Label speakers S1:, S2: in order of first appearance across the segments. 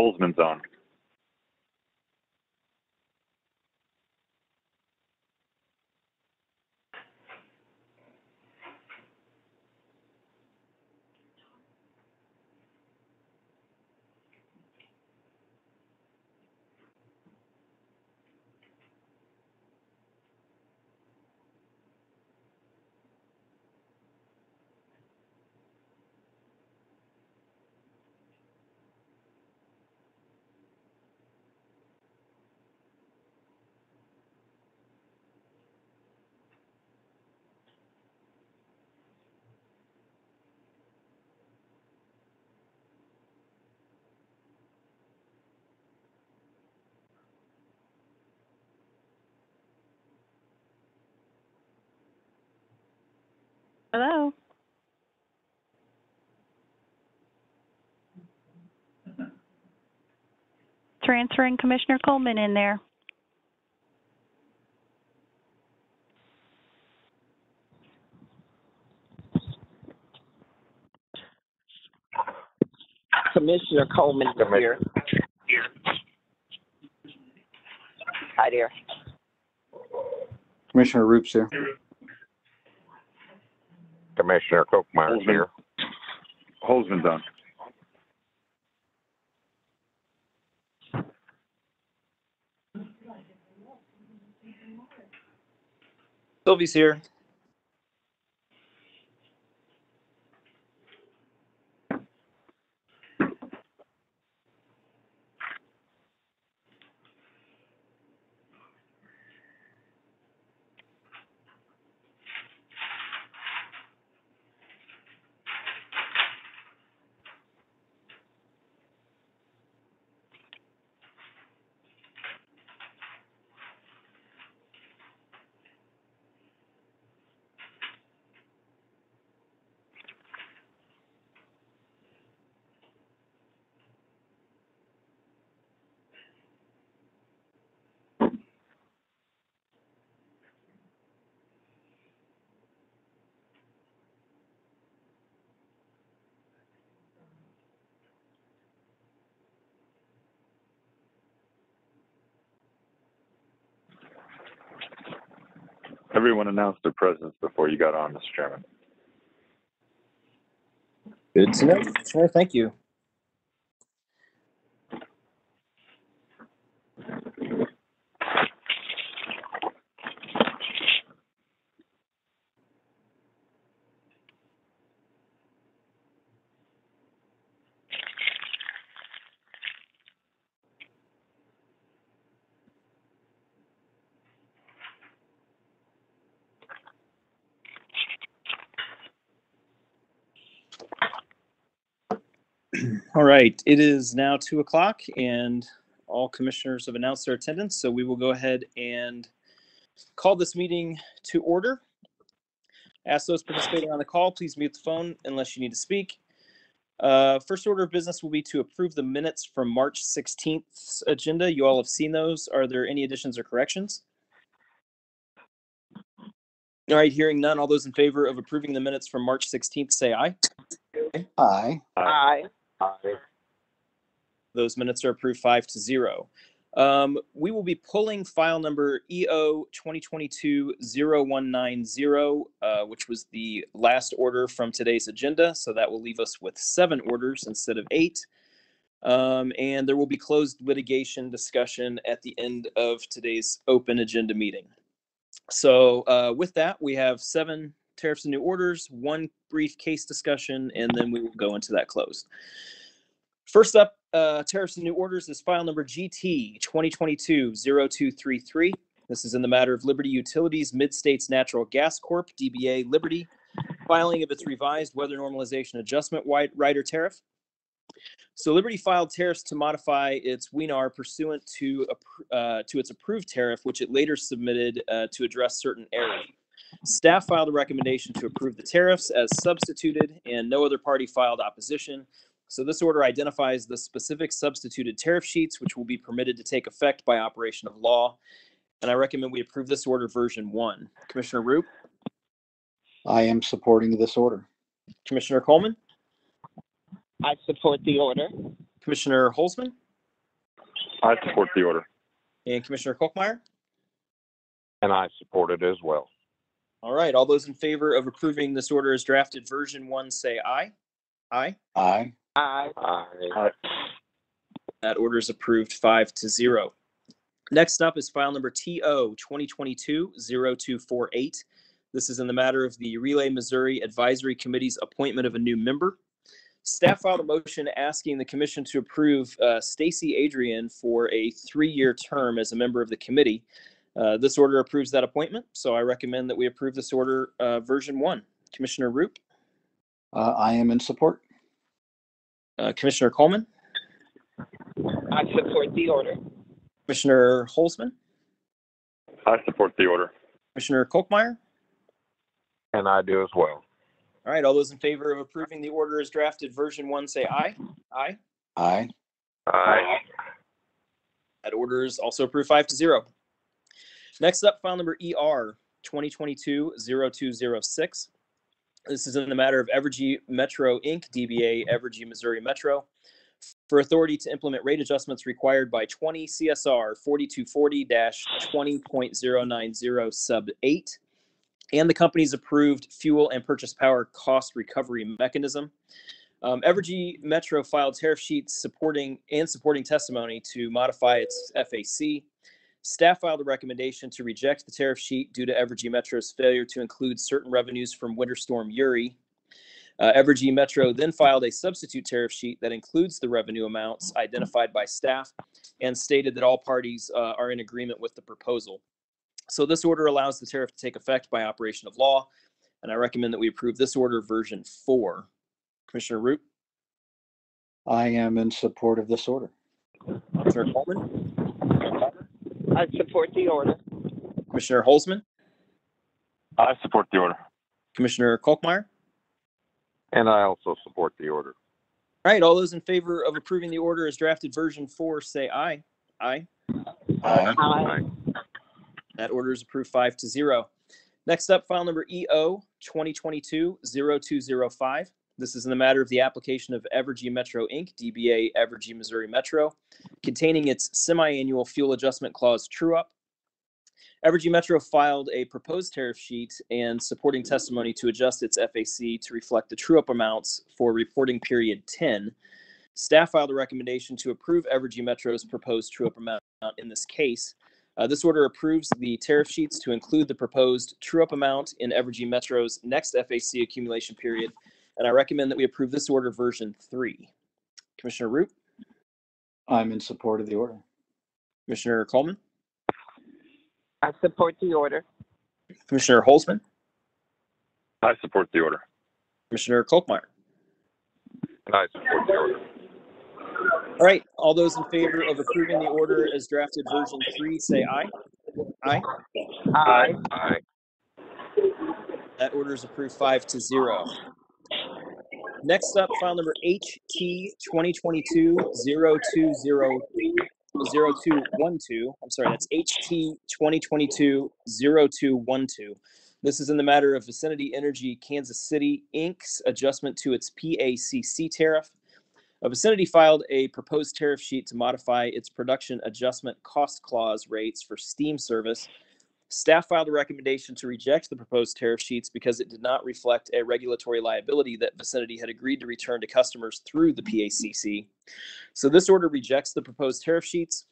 S1: Holzman's on.
S2: Hello. Transferring Commissioner Coleman in there.
S3: Commissioner Coleman is here. Hi there.
S4: Commissioner Roop's here.
S5: Commissioner Kochmeyer's here.
S1: Holzman's on.
S6: Sylvie's here.
S1: Everyone announced their presence before you got on, Mr. Chairman.
S6: Good to know, Commissioner. Thank you. All right, it is now 2 o'clock and all commissioners have announced their attendance, so we will go ahead and call this meeting to order. Ask those participating on the call, please mute the phone unless you need to speak. First order of business will be to approve the minutes from March 16th's agenda. You all have seen those. Are there any additions or corrections? All right, hearing none, all those in favor of approving the minutes from March 16th, say aye.
S4: Aye.
S3: Aye.
S6: Those minutes are approved 5-0. We will be pulling file number EO 2022-0190, which was the last order from today's agenda. So that will leave us with 7 orders instead of 8. And there will be closed litigation discussion at the end of today's open agenda meeting. So with that, we have 7 tariffs and new orders, 1 brief case discussion, and then we will go into that closed. First up, tariffs and new orders is file number GT 2022-0233. This is in the matter of Liberty Utilities Mid-States Natural Gas Corp., DBA Liberty, filing of its revised weather normalization adjustment rider tariff. So Liberty filed tariffs to modify its WENR pursuant to its approved tariff, which it later submitted to address certain errors. Staff filed a recommendation to approve the tariffs as substituted, and no other party filed opposition. So this order identifies the specific substituted tariff sheets, which will be permitted to take effect by operation of law. And I recommend we approve this order version 1. Commissioner Roop?
S4: I am supporting this order.
S6: Commissioner Coleman?
S3: I support the order.
S6: Commissioner Holzman?
S1: I support the order.
S6: And Commissioner Kolkmeyer?
S5: And I support it as well.
S6: All right, all those in favor of approving this order as drafted version 1 say aye. Aye.
S4: Aye.
S3: Aye.
S5: Aye.
S6: That order is approved 5-0. Next up is file number TO 2022-0248. This is in the matter of the Relay Missouri Advisory Committee's appointment of a new member. Staff filed a motion asking the commission to approve Stacy Adrian for a 3-year term as a member of the committee. This order approves that appointment, so I recommend that we approve this order version 1. Commissioner Roop,
S4: I am in support.
S6: Commissioner Coleman,
S3: I support the order.
S6: Commissioner Holzman,
S1: I support the order.
S6: Commissioner Kolkmeyer.
S5: And I do as well.
S6: All right, all those in favor of approving the order as drafted version 1 say aye. Aye.
S4: Aye.
S5: Aye.
S6: That order is also approved 5-0. Next up, file number ER 2022-0206. This is in the matter of Evergy Metro Inc., DBA Evergy Missouri Metro, for authority to implement rate adjustments required by 20 CSR 4240-20.090 sub 8 and the company's approved fuel and purchase power cost recovery mechanism. Evergy Metro filed tariff sheets supporting testimony to modify its FAC. Staff filed a recommendation to reject the tariff sheet due to Evergy Metro's failure to include certain revenues from Winter Storm Uri. Evergy Metro then filed a substitute tariff sheet that includes the revenue amounts identified by staff and stated that all parties are in agreement with the proposal. So this order allows the tariff to take effect by operation of law, and I recommend that we approve this order version 4. Commissioner Root,
S4: I am in support of this order.
S6: Commissioner Coleman,
S3: I support the order.
S6: Commissioner Holzman,
S1: I support the order.
S6: Commissioner Kolkmeyer.
S5: And I also support the order.
S6: All right, all those in favor of approving the order as drafted version 4 say aye. Aye.
S4: Aye.
S3: Aye.
S6: That order is approved 5-0. Next up, file number EO 2022-0205. This is in the matter of the application of Evergy Metro Inc., DBA Evergy Missouri Metro, containing its semi-annual fuel adjustment clause true-up. Evergy Metro filed a proposed tariff sheet and supporting testimony to adjust its FAC to reflect the true-up amounts for reporting period 10. Staff filed a recommendation to approve Evergy Metro's proposed true-up amount in this case. This order approves the tariff sheets to include the proposed true-up amount in Evergy Metro's next FAC accumulation period, and I recommend that we approve this order version 3. Commissioner Root,
S4: I'm in support of the order.
S6: Commissioner Coleman,
S3: I support the order.
S6: Commissioner Holzman,
S1: I support the order.
S6: Commissioner Kolkmeyer.
S5: And I support the order.
S6: All right, all those in favor of approving the order as drafted version 3 say aye. Aye.
S3: Aye.
S5: Aye.
S6: That order is approved 5-0. Next up, file number HT 2022-0202. I'm sorry, that's HT 2022-0212. This is in the matter of Vicinity Energy Kansas City, Inc.'s adjustment to its PACC tariff. Vicinity filed a proposed tariff sheet to modify its production adjustment cost clause rates for steam service. Staff filed a recommendation to reject the proposed tariff sheets because it did not reflect a regulatory liability that Vicinity had agreed to return to customers through the PACC. So this order rejects the proposed tariff sheets,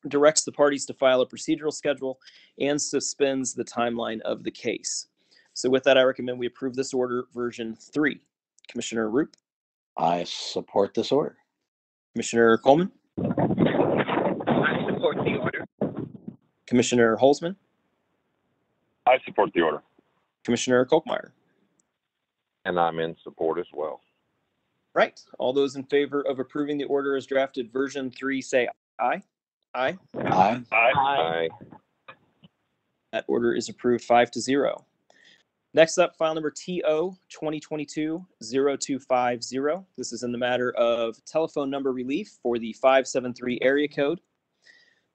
S6: directs the parties to file a procedural schedule, and suspends the timeline of the case. So with that, I recommend we approve this order version 3. Commissioner Roop,
S4: I support this order.
S6: Commissioner Coleman,
S3: I support the order.
S6: Commissioner Holzman,
S1: I support the order.
S6: Commissioner Kolkmeyer.
S5: And I'm in support as well.
S6: Right. All those in favor of approving the order as drafted version 3 say aye. Aye.
S4: Aye.
S1: Aye.
S5: Aye.
S6: That order is approved 5-0. Next up, file number TO 2022-0250. This is in the matter of telephone number relief for the 573 area code.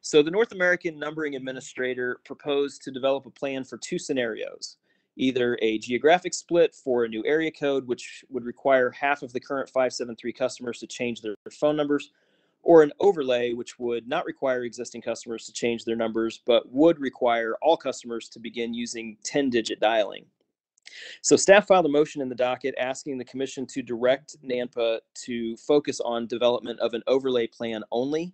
S6: So the North American Numbering Administrator proposed to develop a plan for 2 scenarios, either a geographic split for a new area code, which would require half of the current 573 customers to change their phone numbers, or an overlay, which would not require existing customers to change their numbers, but would require all customers to begin using 10-digit dialing. So staff filed a motion in the docket asking the commission to direct NANPA to focus on development of an overlay plan only.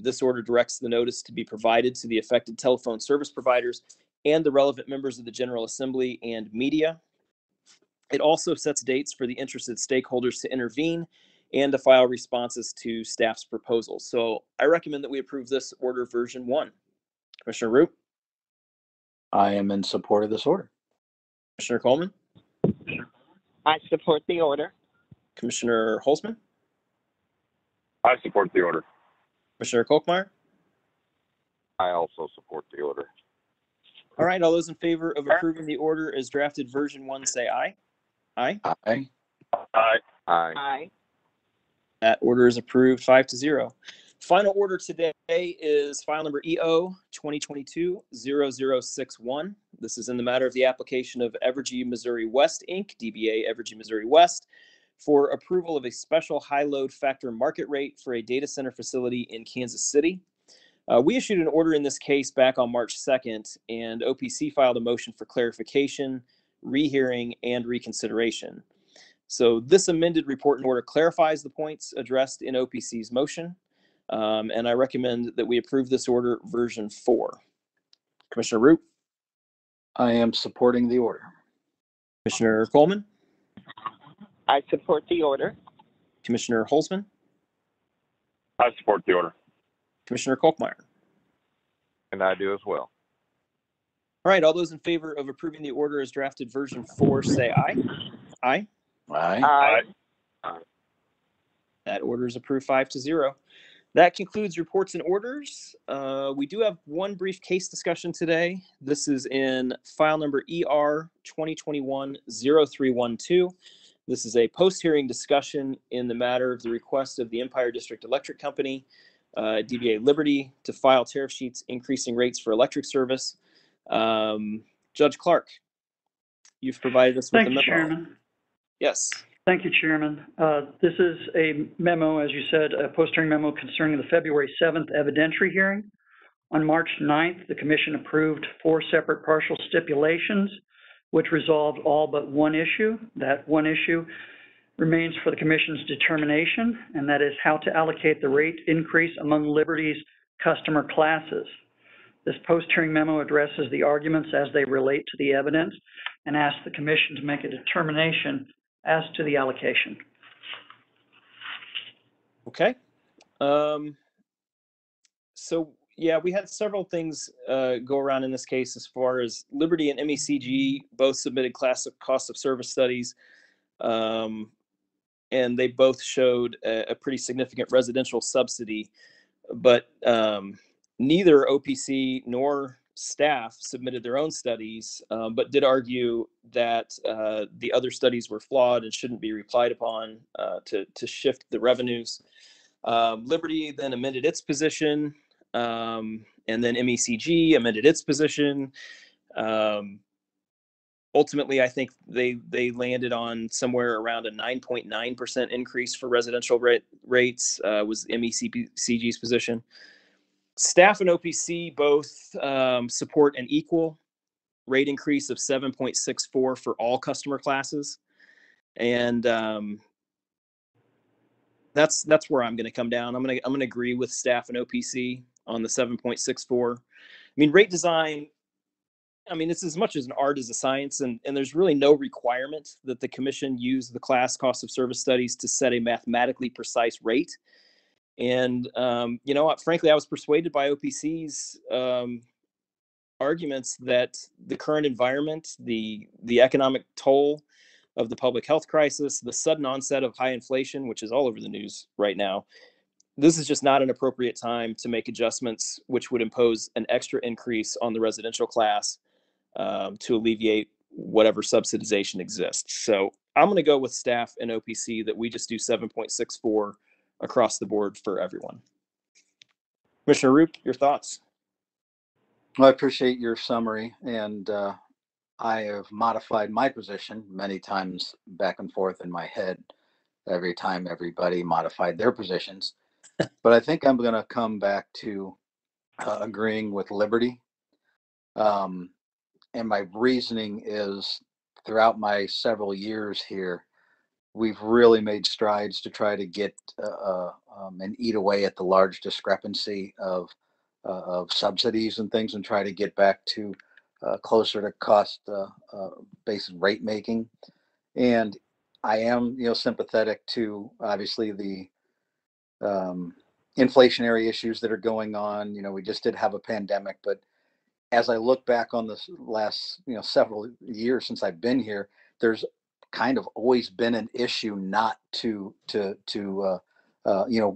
S6: This order directs the notice to be provided to the affected telephone service providers and the relevant members of the General Assembly and media. It also sets dates for the interested stakeholders to intervene and to file responses to staff's proposals. So I recommend that we approve this order version 1. Commissioner Root,
S4: I am in support of this order.
S6: Commissioner Coleman,
S3: I support the order.
S6: Commissioner Holzman,
S1: I support the order.
S6: Commissioner Kolkmeyer.
S5: I also support the order.
S6: All right, all those in favor of approving the order as drafted version 1, say aye. Aye.
S4: Aye.
S1: Aye.
S5: Aye.
S3: Aye.
S6: That order is approved 5-0. Final order today is file number EO 2022-0061. This is in the matter of the application of Evergy Missouri West, Inc., DBA Evergy Missouri West, for approval of a special high load factor market rate for a data center facility in Kansas City. We issued an order in this case back on March 2nd, and OPC filed a motion for clarification, rehearing, and reconsideration. So this amended report and order clarifies the points addressed in OPC's motion, and I recommend that we approve this order version 4. Commissioner Root,
S4: I am supporting the order.
S6: Commissioner Coleman,
S3: I support the order.
S6: Commissioner Holzman,
S1: I support the order.
S6: Commissioner Kolkmeyer.
S5: And I do as well.
S6: All right, all those in favor of approving the order as drafted version 4, say aye. Aye.
S4: Aye.
S3: Aye.
S6: That order is approved 5-0. That concludes reports and orders. We do have one brief case discussion today. This is in file number ER 2021-0312. This is a post-hearing discussion in the matter of the request of the Empire District Electric Company, DBA Liberty, to file tariff sheets increasing rates for electric service. Judge Clark, you've provided us with
S7: Thank
S6: the
S7: you,
S6: memo.
S7: Chairman.
S6: Yes.
S7: Thank you, Chairman. This is a memo, as you said, a post-hearing memo concerning the February 7th evidentiary hearing. On March 9th, the Commission approved 4 separate partial stipulations, which resolved all but one issue. That one issue remains for the Commission's determination, and that is how to allocate the rate increase among Liberty's customer classes. This post-hearing memo addresses the arguments as they relate to the evidence and asks the Commission to make a determination as to the allocation.
S6: Okay. So yeah, we had several things go around in this case as far as Liberty and MECG both submitted cost of service studies, and they both showed a pretty significant residential subsidy, but neither OPC nor staff submitted their own studies, but did argue that the other studies were flawed and shouldn't be relied upon to shift the revenues. Liberty then amended its position, and then MECG amended its position. Ultimately, I think they landed on somewhere around a 9.9% increase for residential rates, was MECG's position. Staff and OPC both support an equal rate increase of 7.64 for all customer classes, and that's where I'm going to come down. I'm going to agree with staff and OPC on the 7.64. I mean, rate design, I mean, it's as much as an art as a science, and there's really no requirement that the Commission use the class cost of service studies to set a mathematically precise rate. And, you know, frankly, I was persuaded by OPC's arguments that the current environment, the economic toll of the public health crisis, the sudden onset of high inflation, which is all over the news right now, this is just not an appropriate time to make adjustments which would impose an extra increase on the residential class to alleviate whatever subsidization exists. So I'm going to go with staff and OPC that we just do 7.64 across the board for everyone. Commissioner Roop, your thoughts?
S4: Well, I appreciate your summary, and I have modified my position many times back and forth in my head every time everybody modified their positions. but I think I'm going to come back to agreeing with Liberty. And my reasoning is throughout my several years here, we've really made strides to try to get and eat away at the large discrepancy of subsidies and things and try to get back to closer to cost based rate making. And I am, sympathetic to obviously the inflationary issues that are going on. We just did have a pandemic, but as I look back on this last, several years since I've been here, there's kind of always been an issue not to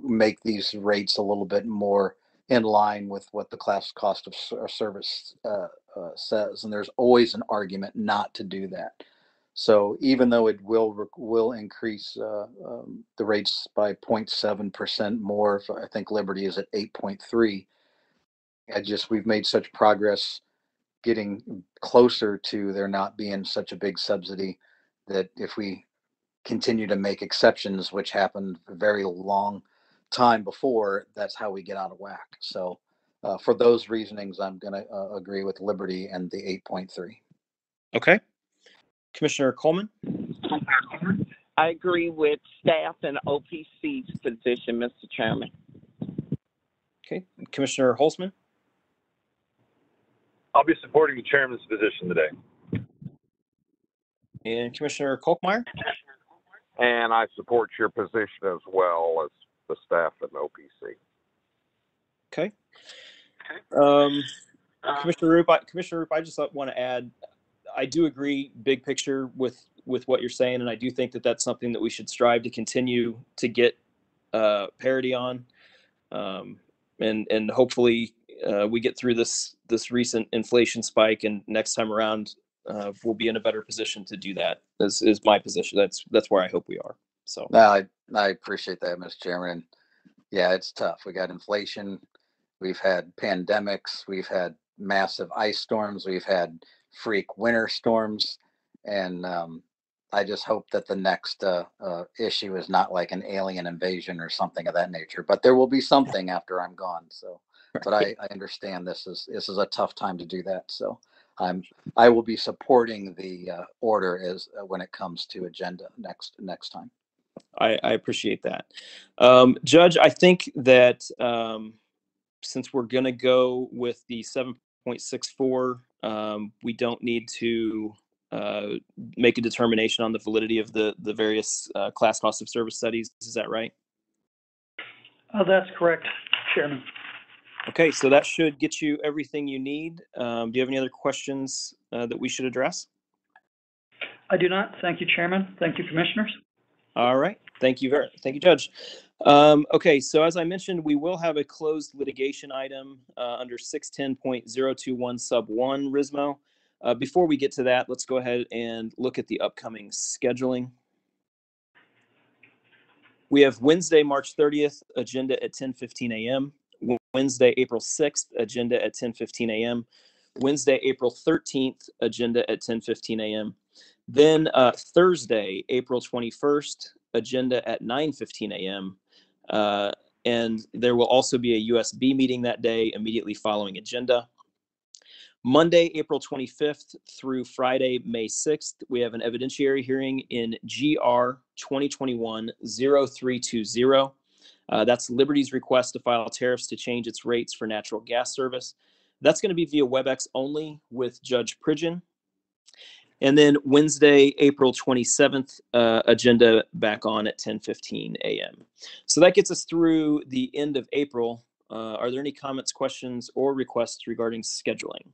S4: make these rates a little bit more in line with what the class cost of service says, and there's always an argument not to do that. So even though it will increase the rates by 0.7% more, I think Liberty is at 8.3. We've made such progress getting closer to there not being such a big subsidy that if we continue to make exceptions, which happened a very long time before, that's how we get out of whack. So for those reasonings, I'm going to agree with Liberty and the 8.3.
S6: Okay. Commissioner Coleman?
S3: I agree with staff and OPC's position, Mr. Chairman.
S6: Okay. Commissioner Holzman?
S1: I'll be supporting the chairman's position today.
S6: And Commissioner Kolkmeyer?
S5: And I support your position as well as the staff at OPC.
S6: Okay. Commissioner Roop, I just want to add, I do agree big picture with what you're saying, and I do think that that's something that we should strive to continue to get parity on, and hopefully we get through this recent inflation spike, and next time around we'll be in a better position to do that. This is my position. That's where I hope we are. So
S4: No, I appreciate that, Mr. Chairman. Yeah, it's tough. We got inflation. We've had pandemics. We've had massive ice storms. We've had freak winter storms. And I just hope that the next issue is not like an alien invasion or something of that nature. But there will be something after I'm gone. So, but I understand this is a tough time to do that. So I will be supporting the order as when it comes to agenda next time.
S6: I appreciate that. Judge, I think that since we're going to go with the 7.64, we don't need to make a determination on the validity of the various class cost of service studies. Is that right?
S7: That's correct, Chairman.
S6: Okay, so that should get you everything you need. Do you have any other questions that we should address?
S7: I do not. Thank you, Chairman. Thank you, Commissioners.
S6: All right. Thank you, Judge. Okay, so as I mentioned, we will have a closed litigation item under 610.021 sub 1 RISMO. Before we get to that, let's go ahead and look at the upcoming scheduling. We have Wednesday, March 30th, agenda at 10:15 a.m. Wednesday, April 6th, agenda at 10:15 a.m. Wednesday, April 13th, agenda at 10:15 a.m. Then Thursday, April 21st, agenda at 9:15 a.m. And there will also be a USB meeting that day immediately following agenda. Monday, April 25th through Friday, May 6th, we have an evidentiary hearing in GR 2021-0320. That's Liberty's request to file tariffs to change its rates for natural gas service. That's going to be via WebEx only with Judge Pridgen. And then Wednesday, April 27th, agenda back on at 10:15 a.m. So that gets us through the end of April. Are there any comments, questions, or requests regarding scheduling?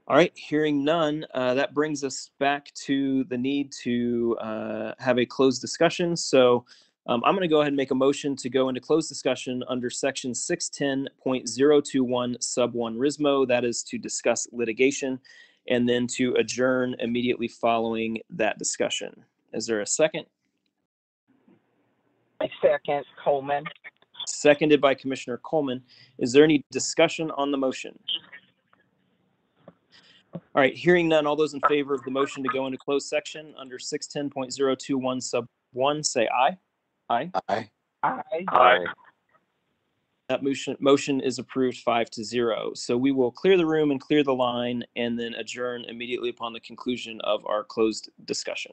S6: All right, hearing none, that brings us back to the need to have a closed discussion. So I'm going to go ahead and make a motion to go into closed discussion under section 610.021 sub 1 RISMO. That is to discuss litigation, and then to adjourn immediately following that discussion. Is there a second?
S3: I second Coleman.
S6: Seconded by Commissioner Coleman. Is there any discussion on the motion? All right, hearing none, all those in favor of the motion to go into closed section under 610.021 sub one, say aye. Aye.
S4: Aye.
S3: Aye.
S5: Aye.
S6: That motion is approved 5-0. So we will clear the room and clear the line and then adjourn immediately upon the conclusion of our closed discussion.